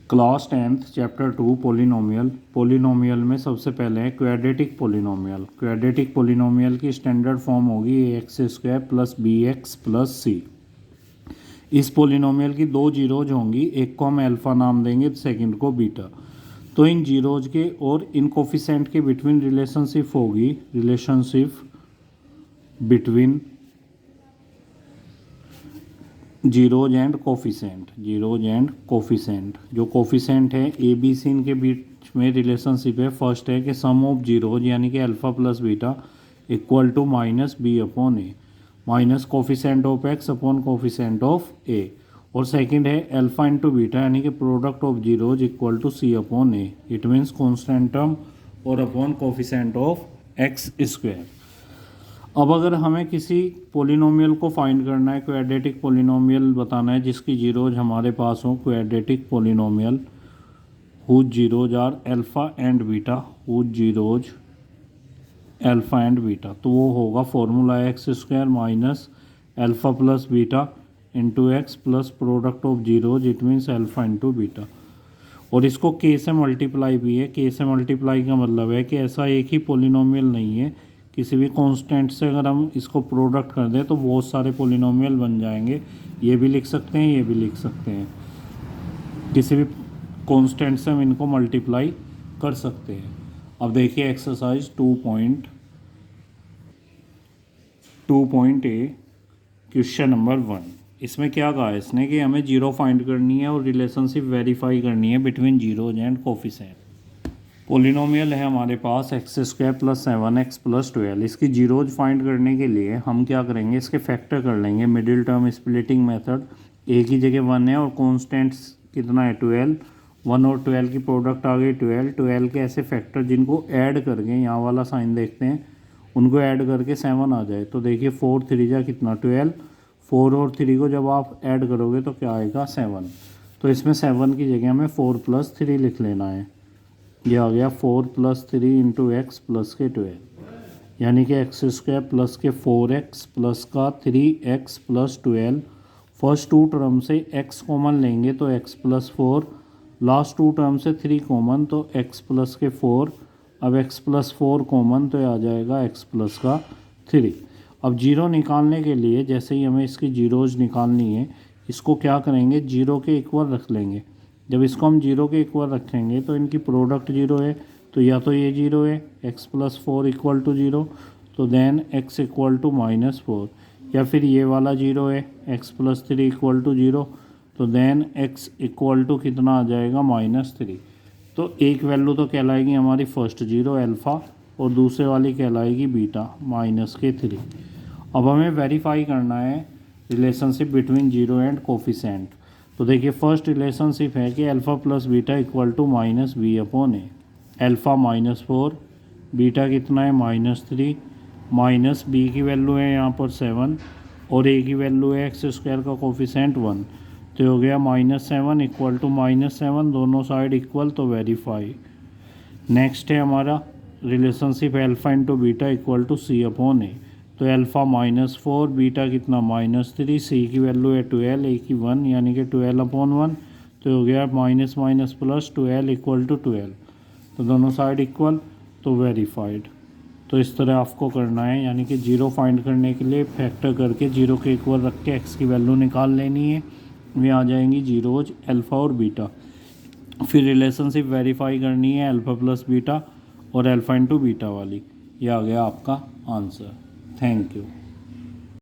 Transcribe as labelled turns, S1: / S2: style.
S1: Class 10th chapter 2 polynomial में सबसे पहले है क्वाड्रेटिक पोलिनोमियल की स्टैंडर्ड फॉर्म होगी ax² plus bx plus c। इस पोलिनोमियल की दो जीरोज होंगी, एक को हम अल्फ़ा नाम देंगे, सेकंड को बीटा। तो इन जीरोज के और इन कोफिशेंट के बिटवीन रिलेशनशिप होगी, relationship between zeros and coefficient. जो कोफिशेंट है ए बी सी, इनके बीच में रिलेशनशिप है। फर्स्ट है कि सम ऑफ जीरोज यानी कि alpha plus beta equal to minus B upon A, minus coefficient of X upon coefficient of A. और सेकंड है अल्फ़ा इंटू बीटा यानी कि product of zeros equal to C upon A. It means constant term और upon coefficient of X square. अब अगर हमें किसी polynomial को फाइंड करना है, क्वाड्रेटिक पोलिनोमियल बताना है जिसकी जीरोज हमारे पास हो, quadratic polynomial whose zeros are alpha and beta, whose zeros alpha and beta, तो वो होगा formula x square minus alpha plus beta into x plus product of zeros, it means alpha into beta. और इसको के से multiply भी है। के से मल्टीप्लाई का मतलब है कि ऐसा एक ही पोलिनोमियल नहीं है, किसी भी कांस्टेंट से अगर हम इसको प्रोडक्ट कर दें तो बहुत सारे पोलिनोमियल बन जाएंगे। ये भी लिख सकते हैं, ये भी लिख सकते हैं, किसी भी कांस्टेंट से हम इनको मल्टीप्लाई कर सकते हैं। अब देखिए एक्सरसाइज 2.A क्वेश्चन नंबर 1। इसमें क्या कहा है इसने कि हमें जीरो फाइंड करनी है और रिलेशनशिप वेरीफाई करनी है between zeros and coefficient. Polynomial है हमारे पास x² प्लस 7x प्लस 12। इसकी जीरोज फाइंड करने के लिए हम क्या करेंगे, इसके फैक्टर कर लेंगे, मिडिल टर्म स्प्लिटिंग मेथड। एक ही जगह 1 है और कॉन्स्टेंट्स कितना है 12, 1 और 12 की प्रोडक्ट आ गई 12 के ऐसे फैक्टर जिनको ऐड करके, यहाँ वाला साइन देखते हैं, उनको ऐड करके 7 आ जाए। तो देखिए 4 3 जा कितना 12, 4 और 3 को जब आप ऐड करोगे तो क्या आएगा 7। तो इसमें 7 की जगह हमें 4 प्लस 3 लिख लेना है। ये आ गया 4 प्लस 3 इंटू एक्स प्लस के 12, यानी कि x² प्लस के 4x प्लस का 3x plus 12। First two term से x कॉमन लेंगे तो x plus 4, last two term से 3 कॉमन तो x प्लस के 4। अब x प्लस 4 कॉमन तो आ जाएगा x प्लस का 3। अब जीरो निकालने के लिए जैसे ही हमें इसकी जीरोज निकालनी है, इसको क्या करेंगे, जीरो के इक्वल रख लेंगे। जब इसको हम जीरो के इक्वल रखेंगे तो इनकी प्रोडक्ट जीरो है, तो या तो ये जीरो है x plus 4 equal to zero, तो then x equal to minus 4, या फिर ये वाला जीरो है x plus 3 equal to zero, तो देन x इक्वल टू कितना आ जाएगा -3। तो एक वैल्यू तो कहलाएगी हमारी फर्स्ट जीरो अल्फ़ा और दूसरे वाली कहलाएगी बीटा -3। अब हमें वेरीफाई करना है relationship between zero and coefficient. तो देखिए फर्स्ट रिलेशनशिप है कि alpha plus beta equal to minus B upon A. Alpha -4, beta कितना है -3, माइनस बी की वैल्यू है यहाँ पर 7 और ए की वैल्यू है x² का कोफिशेंट 1, तो हो गया -7 इक्वल टू -7, दोनों साइड इक्वल, तो वेरीफाई। नेक्स्ट है हमारा relationship alpha into beta equal to C upon A. तो अल्फ़ा -4, बीटा कितना -3, सी की वैल्यू है 12, ए की 1 यानी कि 12/1, तो हो गया minus minus plus 12 equal to 12, तो दोनों साइड इक्वल, तो वेरीफाइड। तो इस तरह आपको करना है, यानी कि जीरो फाइंड करने के लिए फैक्टर करके जीरो के इक्वल रख के एक्स की वैल्यू निकाल लेनी है। वे आ जाएंगी जीरोज अल्फ़ा और बीटा। फिर रिलेशनशिप वेरीफाई करनी है अल्फ़ा प्लस बीटा और अल्फ़ा इंटू बीटा वाली। ये आ गया आपका आंसर। Thank you.